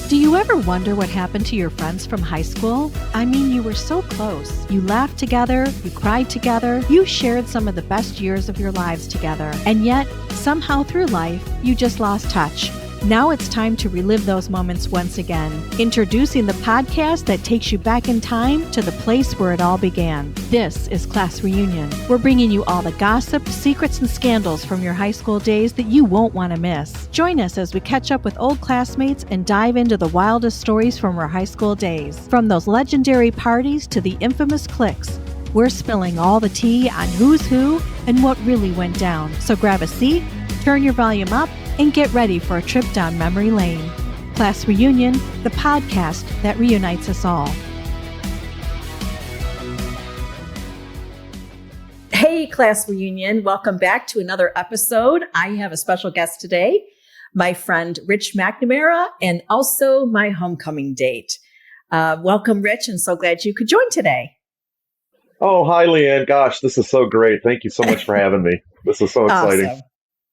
Do you ever wonder what happened to your friends from high school? I mean, you were so close. You laughed together, you cried together, you shared some of the best years of your lives together. And yet, somehow through life, you just lost touch. Now it's time to relive those moments once again. Introducing the podcast that takes you back in time to the place where it all began. This is Class Reunion. We're bringing you all the gossip, secrets, and scandals from your high school days that you won't want to miss. Join us as we catch up with old classmates and dive into the wildest stories from our high school days. From those legendary parties to the infamous cliques, we're spilling all the tea on who's who and what really went down. So grab a seat, turn your volume up, and get ready for a trip down memory lane. Class Reunion, the podcast that reunites us all. Hey, Class Reunion. Welcome back to another episode. I have a special guest today, my friend Rich McNamara, and also my homecoming date. Welcome, Rich, and so glad you could join today. Oh, hi, Leanne. Gosh, this is so great. Thank you so much for having me. This is so exciting.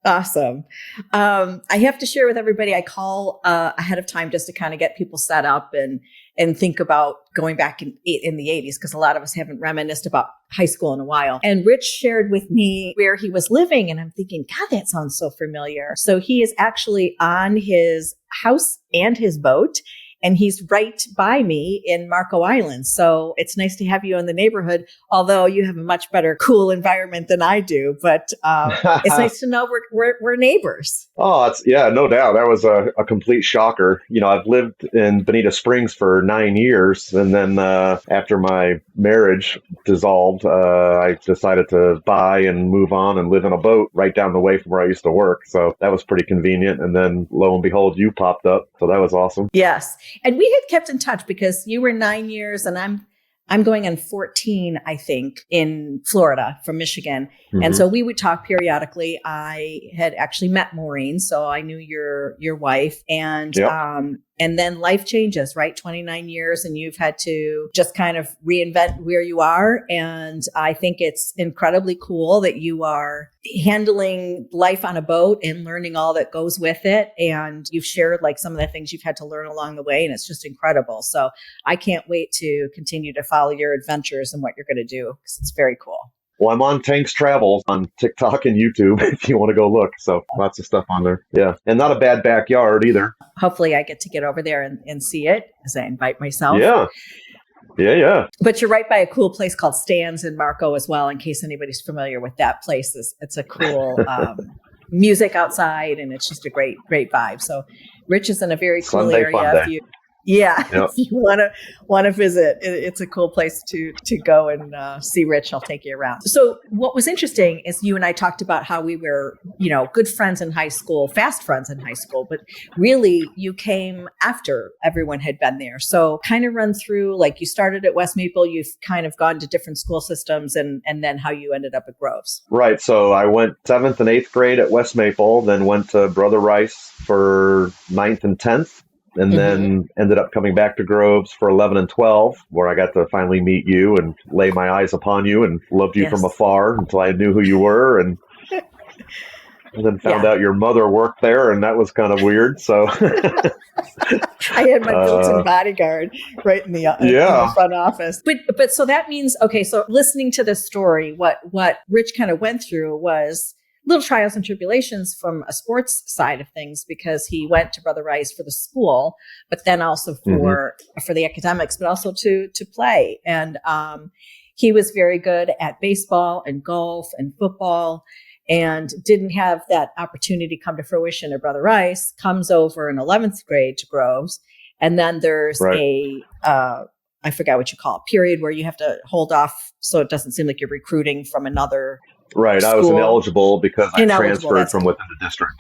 Awesome. I have to share with everybody, I call ahead of time just to kind of get people set up and think about going back in the 80s, because a lot of us haven't reminisced about high school in a while. And Rich shared with me where he was living, and I'm thinking, God, that sounds so familiar. So he is actually on his house and his boat, and he's right by me in Marco Island. So it's nice to have you in the neighborhood, although you have a much better, cool environment than I do. But it's nice to know we're neighbors. Oh, no doubt. That was a complete shocker. You know, I've lived in Bonita Springs for 9 years. And then after my marriage dissolved, I decided to buy and move on and live in a boat right down the way from where I used to work. So that was pretty convenient. And then lo and behold, you popped up. So that was awesome. Yes. And we had kept in touch because you were 9 years and I'm going on 14, I think, in Florida from Michigan. Mm-hmm. And so we would talk periodically. I had actually met Maureen, so I knew your wife. And yep. And then life changes, right? 29 years, and you've had to just kind of reinvent where you are. And I think it's incredibly cool that you are handling life on a boat and learning all that goes with it. And you've shared like some of the things you've had to learn along the way, and it's just incredible. So I can't wait to continue to follow your adventures and what you're going to do, because it's very cool. Well, I'm on Tanks Travels on TikTok and YouTube if you want to go look. So lots of stuff on there. Yeah. And not a bad backyard either. Hopefully I get to get over there and see it as I invite myself. Yeah. Yeah. But you're right by a cool place called Stan's in Marco as well, in case anybody's familiar with that place. It's a cool music outside, and it's just a great vibe. So Rich is in a very cool Sunday area. Yep. If you want to visit, it's a cool place to go and see Rich. I'll take you around. So what was interesting is you and I talked about how we were, good friends in high school, fast friends in high school, but really you came after everyone had been there. So kind of run through, like you started at West Maple, you've kind of gone to different school systems, and then how you ended up at Groves. Right. So I went 7th and 8th grade at West Maple, then went to Brother Rice for 9th and 10th. And then ended up coming back to Groves for 11 and 12, where I got to finally meet you and lay my eyes upon you and loved you from afar until I knew who you were. And then found out your mother worked there, and that was kind of weird. So I had my built-in bodyguard right in the front office. But so that means, okay, so listening to this story, what Rich kind of went through was little trials and tribulations from a sports side of things, because he went to Brother Rice for the school, but then also for the academics, but also to play. And he was very good at baseball and golf and football, and didn't have that opportunity come to fruition at Brother Rice. Comes over in 11th grade to Groves. And then there's I forgot what you call it, period where you have to hold off so it doesn't seem like you're recruiting from another Right. school. I was ineligible because I transferred from within the district.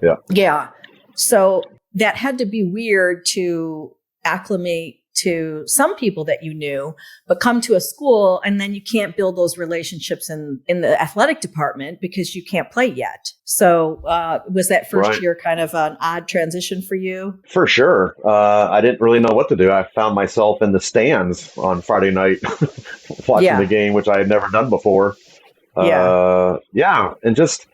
Yeah. Yeah. So that had to be weird to acclimate to some people that you knew, but come to a school and then you can't build those relationships in the athletic department because you can't play yet. So was that first year kind of an odd transition for you? For sure. I didn't really know what to do. I found myself in the stands on Friday night watching the game, which I had never done before. And just,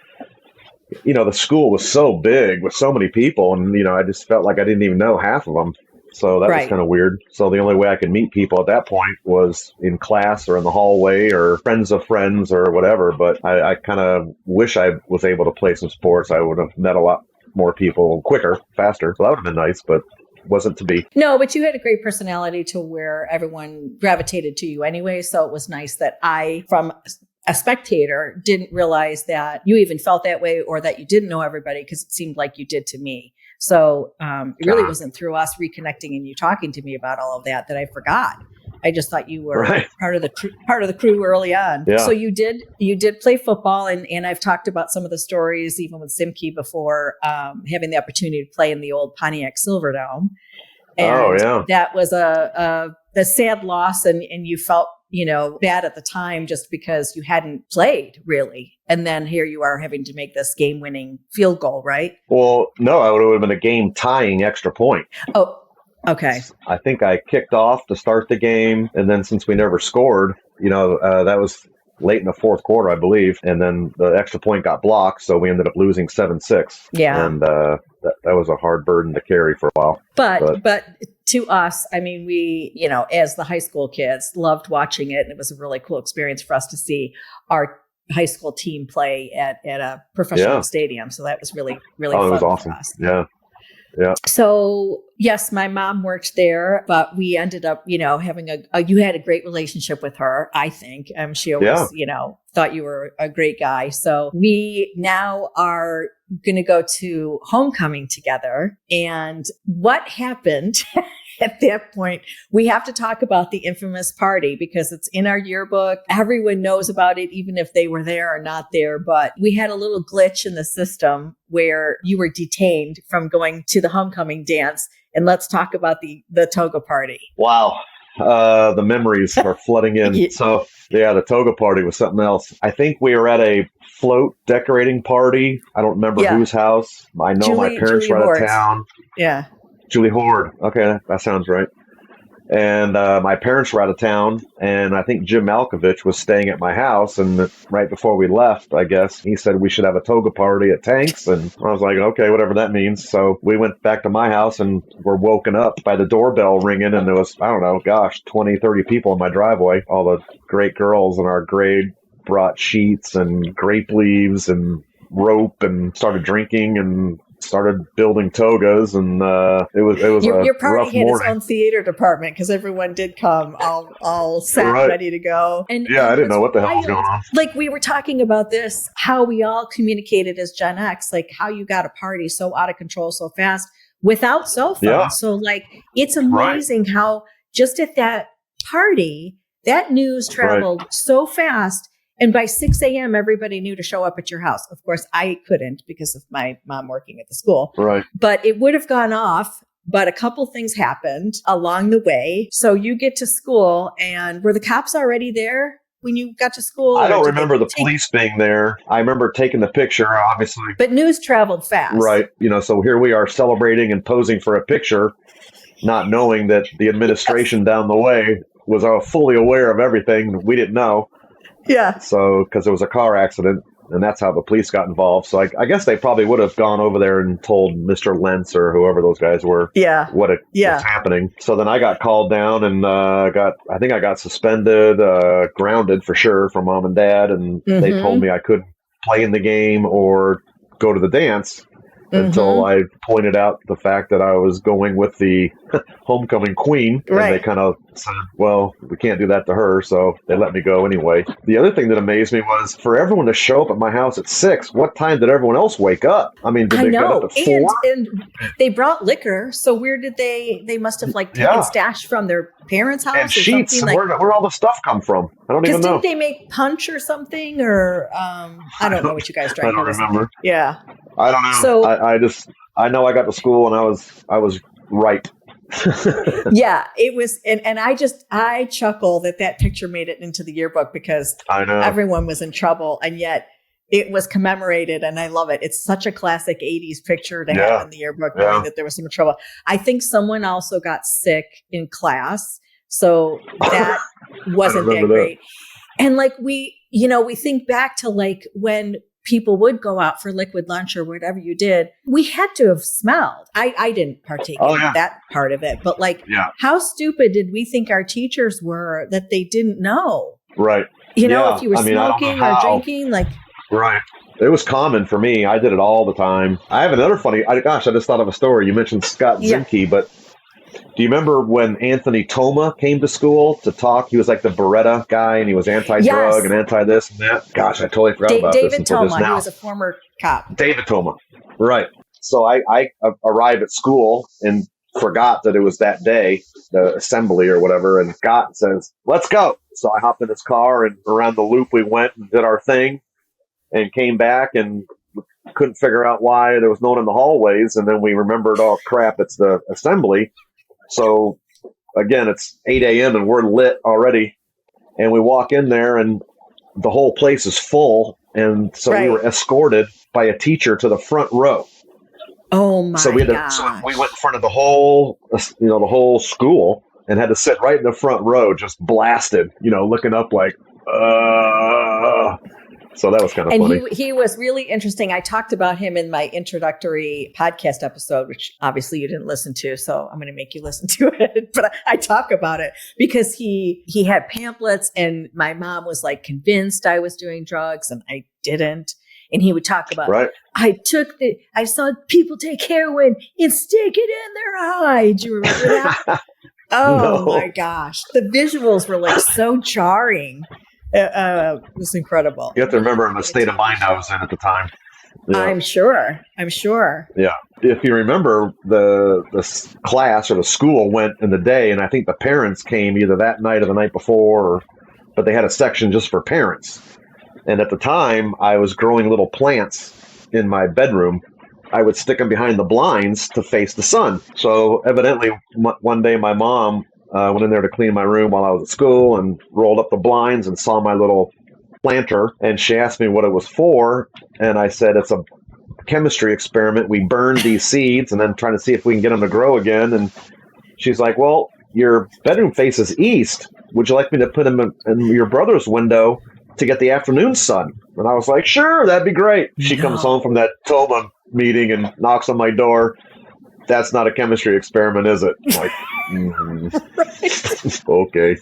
the school was so big with so many people, and I just felt like I didn't even know half of them. So that was kind of weird. So the only way I could meet people at that point was in class or in the hallway or friends of friends or whatever. But I kind of wish I was able to play some sports. I would have met a lot more people quicker, faster. So that would have been nice, but wasn't to be. No, but you had a great personality to where everyone gravitated to you anyway. So it was nice that I, from a spectator, didn't realize that you even felt that way or that you didn't know everybody, because it seemed like you did to me. So it really wasn't through us reconnecting and you talking to me about all of that I forgot. I just thought you were part of the crew early on. Yeah. So you did play football, and I've talked about some of the stories even with Simke before, having the opportunity to play in the old Pontiac Silverdome. And that was a sad loss, and you felt bad at the time just because you hadn't played really. And then here you are having to make this game-winning field goal, right? Well, no, it would have been a game-tying extra point. Oh, okay. I think I kicked off to start the game, and then since we never scored, that was late in the fourth quarter, I believe, and then the extra point got blocked, so we ended up losing 7-6. Yeah. And that was a hard burden to carry for a while. But to us, I mean, we, as the high school kids, loved watching it, and it was a really cool experience for us to see our high school team play at a professional stadium. So that was really, really fun. It was awesome. For us. Yeah. Yeah. So yes, my mom worked there, but we ended up, having you had a great relationship with her, I think. She always, thought you were a great guy. So we now are going to go to homecoming together. And what happened at that point, we have to talk about the infamous party because it's in our yearbook. Everyone knows about it, even if they were there or not there. But we had a little glitch in the system where you were detained from going to the homecoming dance. And let's talk about the toga party. Wow. The memories are flooding in. So the toga party was something else. I think we were at a float decorating party. I don't remember whose house. I know my parents were out of town. Yeah. Julie Horde. Okay, that sounds right. And my parents were out of town, and I think Jim Malkovich was staying at my house. And right before we left, I guess, he said we should have a toga party at Tank's. And I was like, okay, whatever that means. So we went back to my house and were woken up by the doorbell ringing. And there was, 20, 30 people in my driveway. All the great girls in our grade brought sheets and grape leaves and rope and started drinking and started building togas, and it was your party rough had morning. its own theater department because everyone did come all set, ready to go. And I didn't know what the hell was going on. Like we were talking about this, how we all communicated as Gen X, like how you got a party so out of control so fast without cell phones. Yeah. So like it's amazing how just at that party that news traveled so fast. And by 6 a.m., everybody knew to show up at your house. Of course, I couldn't because of my mom working at the school. Right. But it would have gone off. But a couple things happened along the way. So you get to school, and were the cops already there when you got to school? I don't remember the police being there. I remember taking the picture, obviously. But news traveled fast. Right. So here we are celebrating and posing for a picture, not knowing that the administration down the way was fully aware of everything. We didn't know. Yeah. So, because it was a car accident, and that's how the police got involved. So I guess they probably would have gone over there and told Mr. Lentz or whoever those guys were what's happening. So then I got called down and I think I got suspended, grounded for sure from mom and dad. And they told me I couldn't play in the game or go to the dance until I pointed out the fact that I was going with the homecoming queen. And they kind of said, well, we can't do that to her. So they let me go anyway. The other thing that amazed me was for everyone to show up at my house at 6, what time did everyone else wake up? I mean, did they get up at 4? And they brought liquor. So where did they must have taken stash from their parents' house and or sheets. something? Where all the stuff come from? I don't even know. Didn't they make punch or something? Or I don't know what you guys drank. I don't remember. Yeah. I don't know. So I know I got to school and I was right. Yeah, it was. And I chuckle that picture made it into the yearbook because I know everyone was in trouble and yet it was commemorated. And I love it. It's such a classic 80s picture to have in the yearbook, knowing that there was some trouble. I think someone also got sick in class. So that wasn't that great. And we think back to when people would go out for liquid lunch or whatever you did, we had to have smelled. I didn't partake in that part of it, but like, how stupid did we think our teachers were that they didn't know? Right. You know, if you were smoking or drinking, like. Right. It was common for me. I did it all the time. I have another funny, I just thought of a story. You mentioned Scott Zinke, but do you remember when Anthony Toma came to school to talk? He was like the Beretta guy, and he was anti-drug and anti-this and that. Gosh, I totally forgot about David this until Toma, just now. He was a former cop. David Toma. Right. So I arrived at school and forgot that it was that day, the assembly or whatever, and Scott says, let's go. So I hopped in his car, and around the loop we went and did our thing and came back and couldn't figure out why there was no one in the hallways. And then we remembered, oh, crap, it's the assembly. So, again, it's 8 a.m. and we're lit already. And we walk in there and the whole place is full. And so we were escorted by a teacher to the front row. Oh, my God. So we went in front of the whole, the whole school and had to sit right in the front row, just blasted, looking up like, So that was kind of funny. And he was really interesting. I talked about him in my introductory podcast episode, which obviously you didn't listen to, so I'm going to make you listen to it. But I talk about it because he had pamphlets, and my mom was like convinced I was doing drugs, and I didn't. And he would talk about, I saw people take heroin and stick it in their eye. Do you remember that? Oh my gosh. The visuals were like so jarring. It was incredible. You have to remember the state of mind I was in at the time. Yeah. I'm sure. Yeah. If you remember, the class or the school went in the day, and I think the parents came either that night or the night before, but they had a section just for parents. And at the time, I was growing little plants in my bedroom. I would stick them behind the blinds to face the sun. So evidently, one day my mom went in there to clean my room while I was at school and rolled up the blinds and saw my little planter. And she asked me what it was for. And I said, it's a chemistry experiment. We burned these seeds and then trying to see if we can get them to grow again. And she's like, well, your bedroom faces east. Would you like me to put them in your brother's window to get the afternoon sun? And I was like, sure, that'd be great. She comes home from that Toma meeting and knocks on my door. That's not a chemistry experiment, is it? I'm like, okay.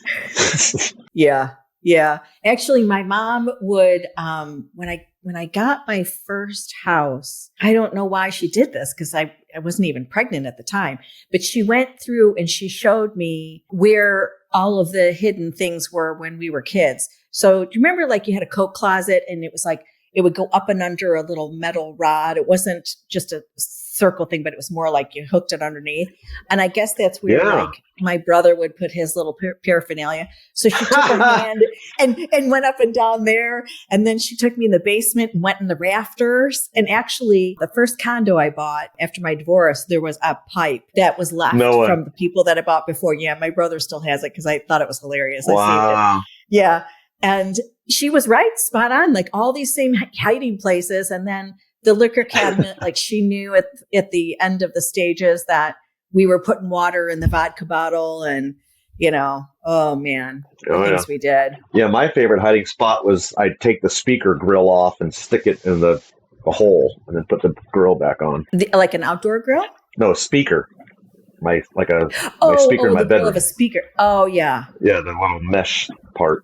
Yeah. Actually, my mom would, when I got my first house, I don't know why she did this because I wasn't even pregnant at the time, but she went through and she showed me where all of the hidden things were when we were kids. So do you remember like you had a coat closet and it was like, it would go up and under a little metal rod. It wasn't just a circle thing, but it was more like you hooked it underneath. And I guess that's where like my brother would put his little paraphernalia. So she took her hand and went up and down there. And then she took me in the basement and went in the rafters. And actually the first condo I bought after my divorce, there was a pipe that was left from the people that I bought before. Yeah. My brother still has it because I thought it was hilarious. Wow. I saved it. Yeah. And she was right, spot on, like all these same hiding places. And then the liquor cabinet, like she knew at the end of the stages that we were putting water in the vodka bottle and, oh man, the things we did. Yeah, my favorite hiding spot was I'd take the speaker grill off and stick it in the hole and then put the grill back on. Like an outdoor grill? No, speaker. My speaker in my the bedroom. grill of a speaker. Oh, yeah. Yeah, the little mesh part.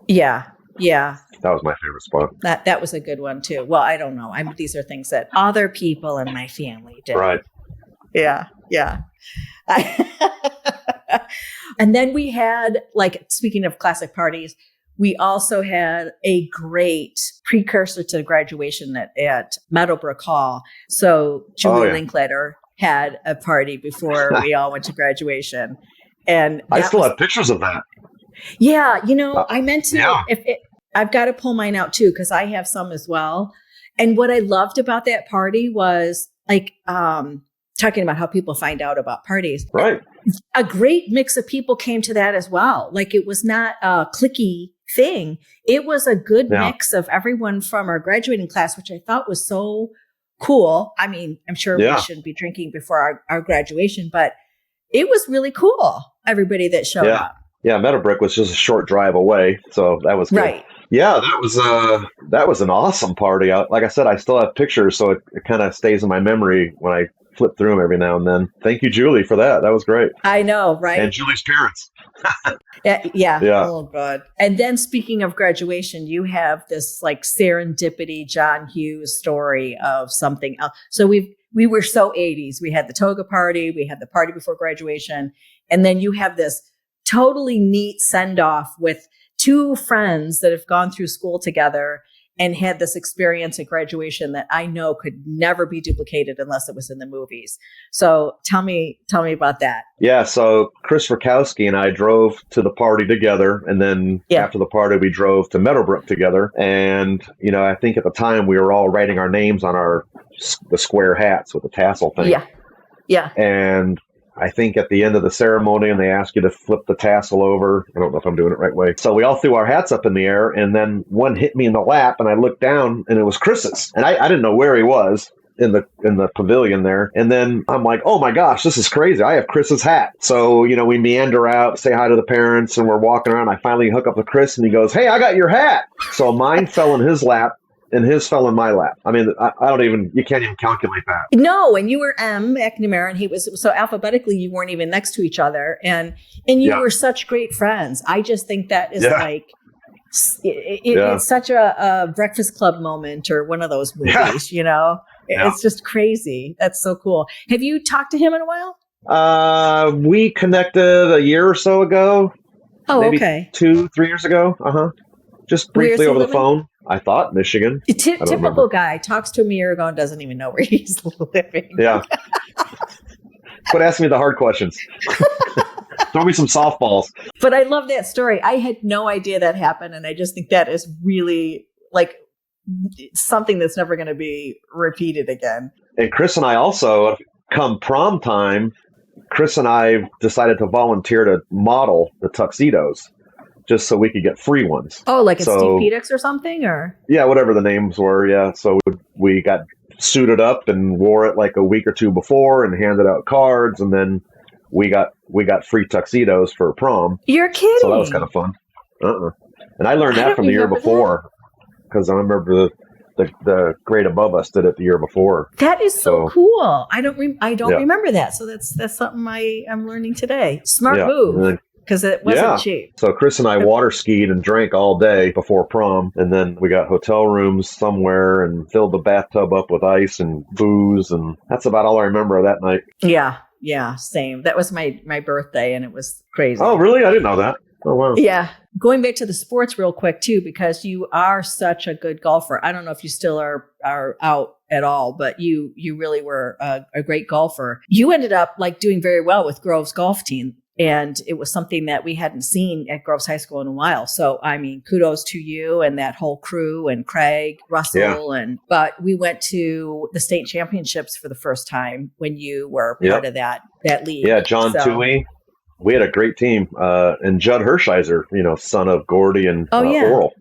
Yeah. That was my favorite spot. That was a good one too. Well, I don't know. These are things that other people in my family did. Right. Yeah. And then we had, like, speaking of classic parties, we also had a great precursor to graduation at Meadowbrook Hall. So Julie Linklater had a party before we all went to graduation. And I still have pictures of that. Yeah, I meant to. I've got to pull mine out too because I have some as well. And what I loved about that party was like talking about how people find out about parties. Right. A great mix of people came to that as well. Like it was not a cliquey thing. It was a good mix of everyone from our graduating class, which I thought was so cool. I mean, I'm sure we shouldn't be drinking before our graduation, but it was really cool. Everybody that showed up. Yeah, Meadowbrook was just a short drive away, so that was good. Right. Yeah, that was an awesome party. Like I said, I still have pictures, so it kind of stays in my memory when I flip through them every now and then. Thank you, Julie, for that. That was great. I know, right? And Julie's parents. Yeah. Yeah. Oh God. And then speaking of graduation, you have this like serendipity John Hughes story of something else. So we were so 80s. We had the toga party, we had the party before graduation, and then you have this totally neat send off with two friends that have gone through school together and had this experience at graduation that I know could never be duplicated unless it was in the movies. So tell me about that. Yeah, so Chris Rakowski and I drove to the party together, and then after the party, we drove to Meadowbrook together. And, I think at the time we were all writing our names on the square hats with the tassel thing. Yeah. And I think at the end of the ceremony, and they ask you to flip the tassel over. I don't know if I'm doing it right way. So we all threw our hats up in the air, and then one hit me in the lap, and I looked down, and it was Chris's. And I didn't know where he was in the pavilion there. And then I'm like, oh my gosh, this is crazy. I have Chris's hat. So, we meander out, say hi to the parents, and we're walking around. I finally hook up with Chris, and he goes, hey, I got your hat. So mine fell in his lap, and his fell in my lap. I mean, you can't even calculate that. No, and you were M. McNamara, and he was, so alphabetically, you weren't even next to each other. And you were such great friends. I just think that is it's such a Breakfast Club moment or one of those movies, It's just crazy. That's so cool. Have you talked to him in a while? We connected a year or so ago. Oh, maybe okay. 2-3 years ago. Just briefly over the phone. I thought Michigan. Typical guy talks to him a year ago and doesn't even know where he's living. Yeah. Quit asking me the hard questions. Throw me some softballs. But I love that story. I had no idea that happened. And I just think that is really like something that's never going to be repeated again. And Chris and I also, come prom time, Chris and I decided to volunteer to model the tuxedos, just so we could get free ones. Oh, like a Steve Pedix or something, or? Yeah, whatever the names were. Yeah. So we got suited up and wore it like a week or two before and handed out cards. And then we got free tuxedos for prom. You're kidding. So that was kind of fun. And I learned that from the year before, because I remember the grade above us did it the year before. That is so cool. I don't remember that. So that's something I'm learning today. Smart move. Because it wasn't cheap. So Chris and I water skied and drank all day before prom. And then we got hotel rooms somewhere and filled the bathtub up with ice and booze. And that's about all I remember of that night. Yeah, same. That was my birthday and it was crazy. Oh, really? I didn't know that. Oh, wow. Yeah. Going back to the sports real quick, too, because you are such a good golfer. I don't know if you still are out at all, but you really were a great golfer. You ended up doing very well with Grove's golf team. And it was something that we hadn't seen at Groves High School in a while. So, I mean, kudos to you and that whole crew and Craig, Russell. But we went to the state championships for the first time when you were part of that league. Yeah, John Toohey. We had a great team. And Judd Hershiser, son of Gordy and Oral.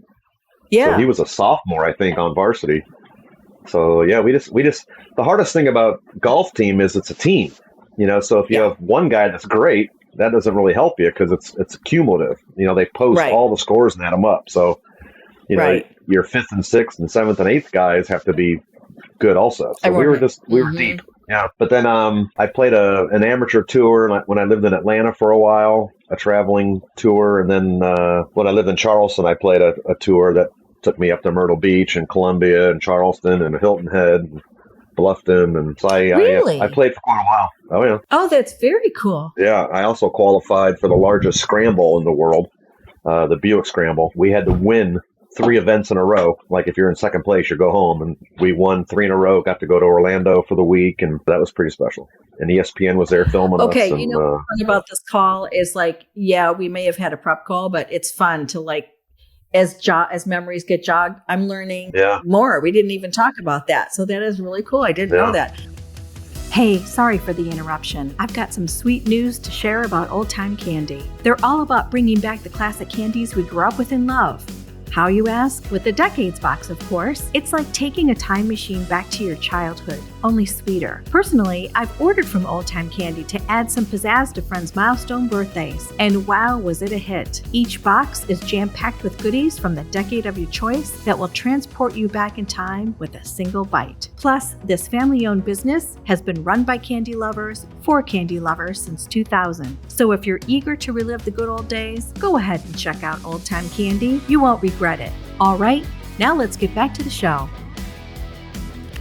Yeah. So he was a sophomore, I think, on varsity. So, yeah, we just the hardest thing about golf team is it's a team. So if you have one guy that's great, that doesn't really help you because it's cumulative. They post all the scores and add them up. So, your 5th and 6th and 7th and 8th guys have to be good also. So we were deep. Yeah. But then I played an amateur tour when I lived in Atlanta for a while, a traveling tour. And then when I lived in Charleston, I played a tour that took me up to Myrtle Beach and Columbia and Charleston and Hilton Head and Bluffton. And so I played for quite a while. Oh, yeah. Oh, that's very cool. Yeah. I also qualified for the largest scramble in the world, the Buick Scramble. We had to win 3 events in a row. Like if you're in second place, you go home. And we won 3 in a row, got to go to Orlando for the week. And that was pretty special. And ESPN was there filming us. Okay. What's fun about this call is we may have had a prep call, but it's fun to as memories get jogged, I'm learning more. We didn't even talk about that. So that is really cool. I didn't know that. Hey, sorry for the interruption. I've got some sweet news to share about Old Time Candy. They're all about bringing back the classic candies we grew up with and love. How, you ask? With the Decades box, of course. It's like taking a time machine back to your childhood. only sweeter. Personally, I've ordered from Old Time Candy to add some pizzazz to friends' milestone birthdays, and wow, was it a hit. Each box is jam-packed with goodies from the decade of your choice that will transport you back in time with a single bite. Plus, this family-owned business has been run by candy lovers for candy lovers since 2000. So if you're eager to relive the good old days, go ahead and check out Old Time Candy. You won't regret it. All right, now let's get back to the show.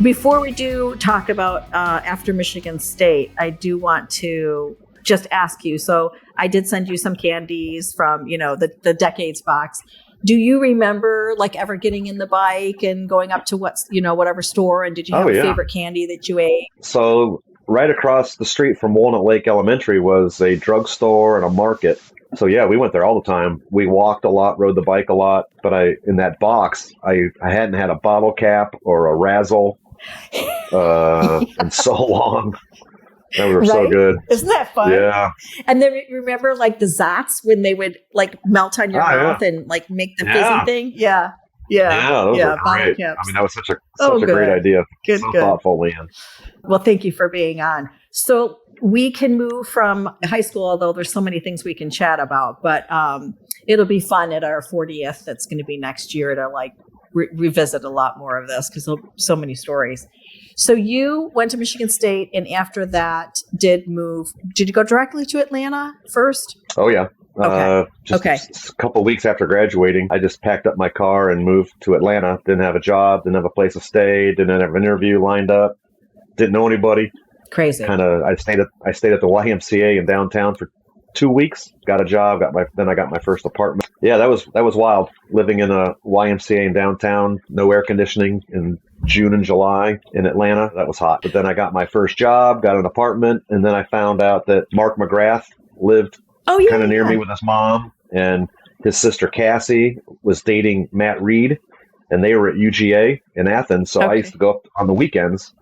Before we do talk about after Michigan State, I do want to just ask you. So I did send you some candies from, the decades box. Do you remember ever getting in the bike and going up to whatever store, and did you have a favorite candy that you ate? So right across the street from Walnut Lake Elementary was a drugstore and a market. So yeah, we went there all the time. We walked a lot, rode the bike a lot. But in that box, I hadn't had a bottle cap or a Razzle in so long. They were so good. Isn't that fun? Yeah. And then remember the Zots when they would melt on your mouth and make the fizzy thing? Yeah. Yeah, those were great. Caps. I mean, that was such a great idea. Good. Thoughtful, Leanne. Well, thank you for being on. So we can move from high school, although there's so many things we can chat about, but it'll be fun at our 40th. That's going to be next year to revisit a lot more of this because there'll be so many stories. So you went to Michigan State, and after that did you go directly to Atlanta first? Oh, yeah. Okay. A couple of weeks after graduating, I just packed up my car and moved to Atlanta. Didn't have a job, didn't have a place to stay, didn't have an interview lined up, didn't know anybody. Crazy. I stayed at the YMCA in downtown for 2 weeks. Got a job. Then I got my first apartment. Yeah, that was wild. Living in a YMCA in downtown, no air conditioning in June and July in Atlanta. That was hot. But then I got my first job, got an apartment, and then I found out that Mark McGrath lived kind of near me with his mom, and his sister Cassie was dating Matt Reed, and they were at UGA in Athens. So I used to go up on the weekends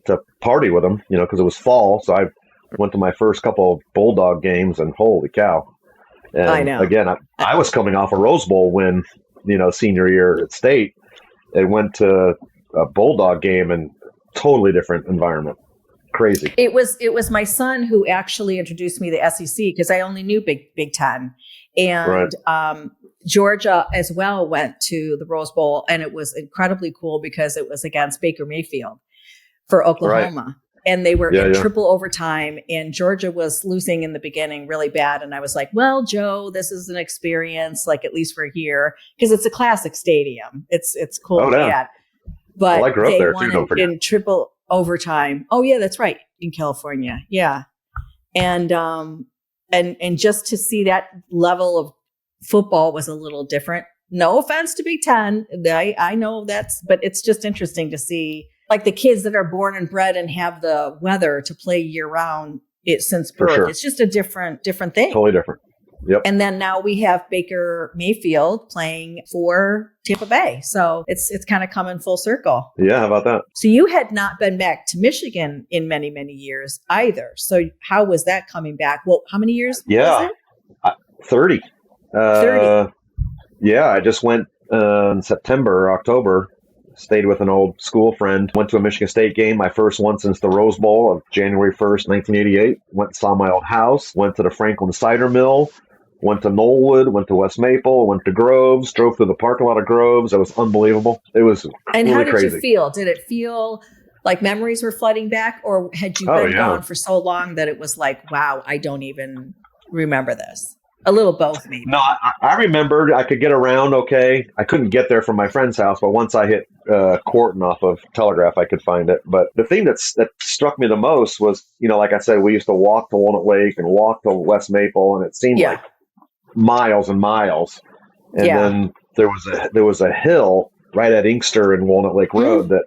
to party with them, because it was fall. So I went to my first couple of Bulldog games, and holy cow. And I know. Again, I was coming off a Rose Bowl win, senior year at State, and went to a Bulldog game and totally different environment. Crazy. It was my son who actually introduced me to the SEC because I only knew Big Ten, and Georgia as well went to the Rose Bowl, and it was incredibly cool because it was against Baker Mayfield for Oklahoma. Right. And they were in triple overtime, and Georgia was losing in the beginning really bad. And I was like, well, Joe, this is an experience, at least for here, because it's a classic stadium. It's cool to be at. But I grew up there won too, in triple overtime. Oh yeah, that's right. In California. Yeah. And just to see that level of football was a little different. No offense to Big Ten. I know but it's just interesting to see the kids that are born and bred and have the weather to play year round since birth. Sure. It's just a different thing. Totally different. Yep. And then now we have Baker Mayfield playing for Tampa Bay. So it's kind of coming full circle. Yeah, how about that? So you had not been back to Michigan in many, many years either. So how was that coming back? Well, how many years was it? 30. 30. Yeah, I just went in September, October. Stayed with an old school friend. Went to a Michigan State game, my first one since the Rose Bowl of January 1st, 1988. Went and saw my old house. Went to the Franklin Cider Mill. Went to Knollwood. Went to West Maple. Went to Groves. Drove through the parking lot of Groves. It was unbelievable. It was And really how did crazy. you feel? Did it feel like memories were flooding back? Or had you been gone for so long that it was like, wow, I don't even remember this? A little both, maybe. No, I remembered I could get around okay. I couldn't get there from my friend's house, but once I hit Corton off of Telegraph, I could find it. But the thing that struck me the most was, like I said, we used to walk to Walnut Lake and walk to West Maple, and it seemed like miles and miles. And then there was a hill right at Inkster and Walnut Lake Road that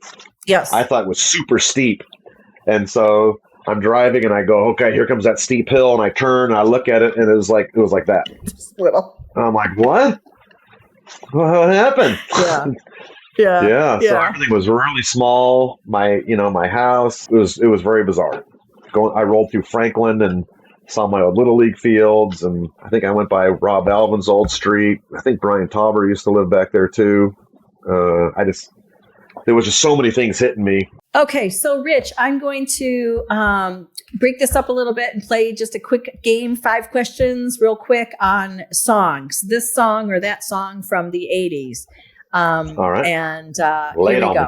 I thought was super steep. And so I'm driving and I go, okay, here comes that steep hill, and I turn and I look at it, and it was like that. Just little. I'm like, what? What happened? Yeah. So everything was really small. My house, it was very bizarre. I rolled through Franklin and saw my old Little League fields, and I think I went by Rob Alvin's old street. I think Brian Tauber used to live back there too. There was just so many things hitting me. Okay, so Rich, I'm going to break this up a little bit and play just a quick game, 5 questions real quick on songs. This song or that song from the 80s. All right. And Lay here it we on go. me.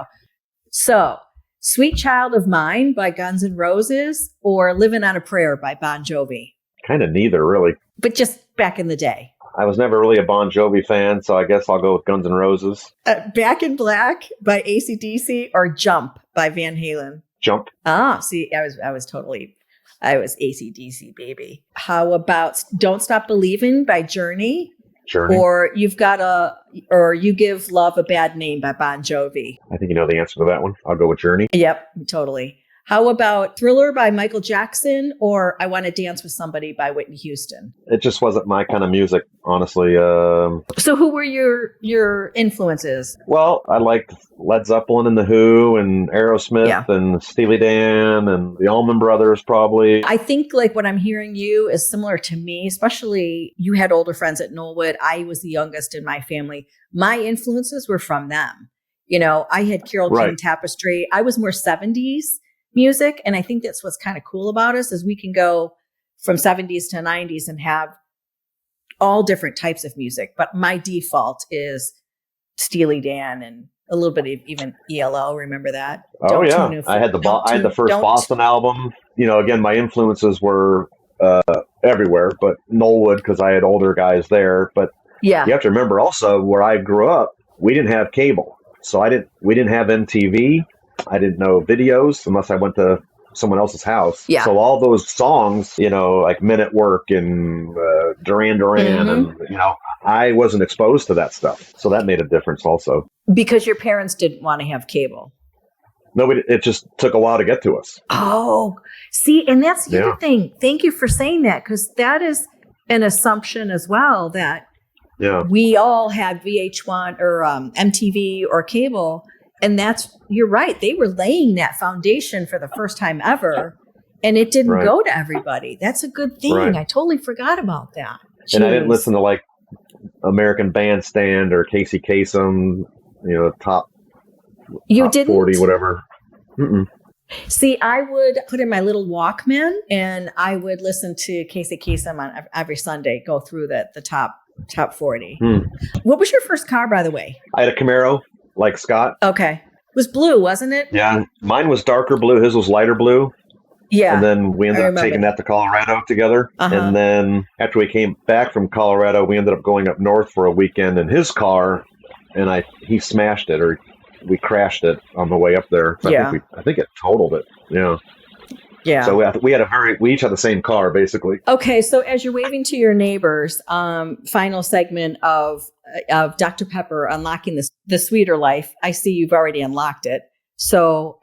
So, Sweet Child of Mine by Guns N' Roses or Living on a Prayer by Bon Jovi? Kind of neither, really. But just back in the day. I was never really a Bon Jovi fan, so I guess I'll go with Guns N' Roses. Back in Black by AC/DC or Jump by Van Halen? Jump. See, I was AC/DC, baby. How about Don't Stop Believing by Journey? Journey. Or You Give Love a Bad Name by Bon Jovi? I think you know the answer to that one. I'll go with Journey. Yep, totally. How about Thriller by Michael Jackson or I Want to Dance with Somebody by Whitney Houston? It just wasn't my kind of music, honestly. So who were your influences? Well, I liked Led Zeppelin and The Who and Aerosmith and Steely Dan and the Allman Brothers, probably. I think like what I'm hearing you is similar to me, especially you had older friends at Knollwood. I was the youngest in my family. My influences were from them. You know, I had Carole King Tapestry. I was more 70s music. And I think that's what's kind of cool about us is we can go from 70s to 90s and have all different types of music. But my default is Steely Dan and a little bit of even ELO. Remember that? Oh, yeah. I had the first Boston album. You know, again, my influences were everywhere, but Knollwood because I had older guys there. But you have to remember also where I grew up, we didn't have cable. So we didn't have MTV. I didn't know videos unless I went to someone else's house. Yeah. So all those songs, you know, like Men at Work and Duran Duran, and, you know, I wasn't exposed to that stuff. So that made a difference also. Because your parents didn't want to have cable. No, it just took a while to get to us. Oh, see, and that's the other thing. Thank you for saying that, because that is an assumption as well that we all had VH1 or MTV or cable. And you're right. They were laying that foundation for the first time ever. And it didn't go to everybody. That's a good thing. Right. I totally forgot about that. Jeez. And I didn't listen to like American Bandstand or Casey Kasem, you know, top 40, whatever. Mm-mm. See, I would put in my little Walkman and I would listen to Casey Kasem on every Sunday, go through the top 40. What was your first car, by the way? I had a Camaro. Like Scott. Okay. It was blue, wasn't it? Yeah. Mine was darker blue. His was lighter blue. Yeah. And then we ended up taking that to Colorado together. And then after we came back from Colorado, we ended up going up north for a weekend in his car. And he smashed it, or we crashed it on the way up there. So I think it totaled it. Yeah. Yeah. So we each had the same car, basically. Okay. So as you're waving to your neighbors, final segment of Dr. Pepper unlocking the sweeter life. I see you've already unlocked it. So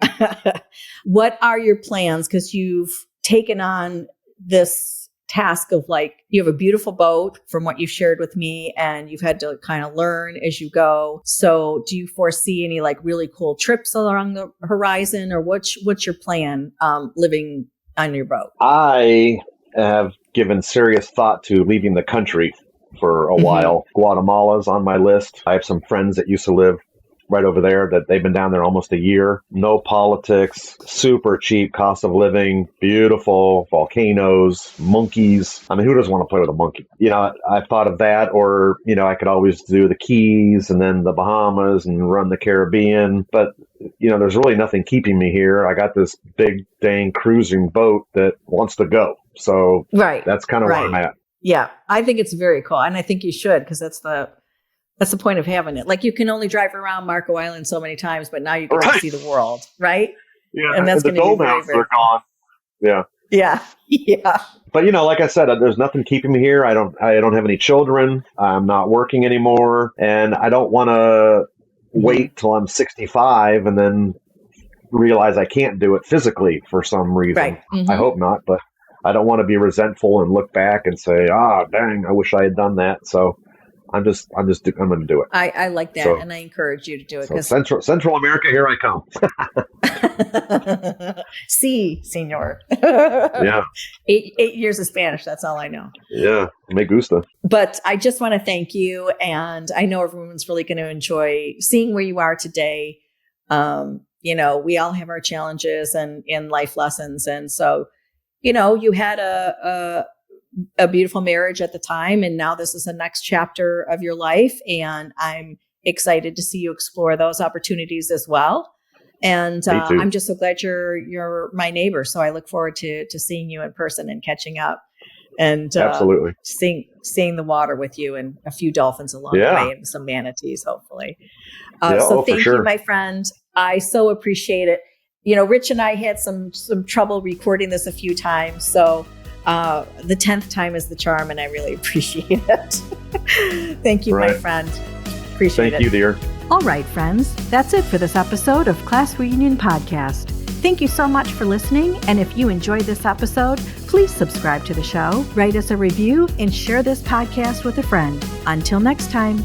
what are your plans? Because you've taken on this task of like, you have a beautiful boat from what you've shared with me, and you've had to kind of learn as you go. So do you foresee any like really cool trips along the horizon, or what's your plan living on your boat? I have given serious thought to leaving the country for a while. Guatemala's on my list. I have some friends that used to live right over there that they've been down there almost a year. No politics, super cheap cost of living, beautiful volcanoes, monkeys. I mean, who doesn't want to play with a monkey? You know, I've thought of that, or, you know, I could always do the Keys and then the Bahamas and run the Caribbean. But, you know, there's really nothing keeping me here. I got this big dang cruising boat that wants to go. So that's kind of where I'm at. Yeah, I think it's very cool. And I think you should, because that's the point of having it. Like, you can only drive around Marco Island so many times, but now you get to see the world, right? Yeah, and that's going to be very, very gone. Yeah. Yeah. Yeah. But, you know, like I said, there's nothing keeping me here. I don't have any children. I'm not working anymore. And I don't want to wait till I'm 65 and then realize I can't do it physically for some reason. Right. I hope not, but I don't want to be resentful and look back and say, dang, I wish I had done that. So I'm going to do it. I like that. And I encourage you to do it. So Central America, here I come. Sí, señor. Yeah. 8 years of Spanish. That's all I know. Yeah. Me gusta. But I just want to thank you. And I know everyone's really going to enjoy seeing where you are today. we all have our challenges and life lessons. And so, you had a beautiful marriage at the time, and now this is the next chapter of your life. And I'm excited to see you explore those opportunities as well. And I'm just so glad you're my neighbor. So I look forward to seeing you in person and catching up, and absolutely seeing the water with you, and a few dolphins along the way, and some manatees, hopefully. So thank you, my friend. I so appreciate it. Rich and I had some trouble recording this a few times. So the 10th time is the charm, and I really appreciate it. Thank you, my friend. Appreciate it. Thank you, dear. All right, friends, that's it for this episode of Class Reunion Podcast. Thank you so much for listening. And if you enjoyed this episode, please subscribe to the show, write us a review, and share this podcast with a friend. Until next time.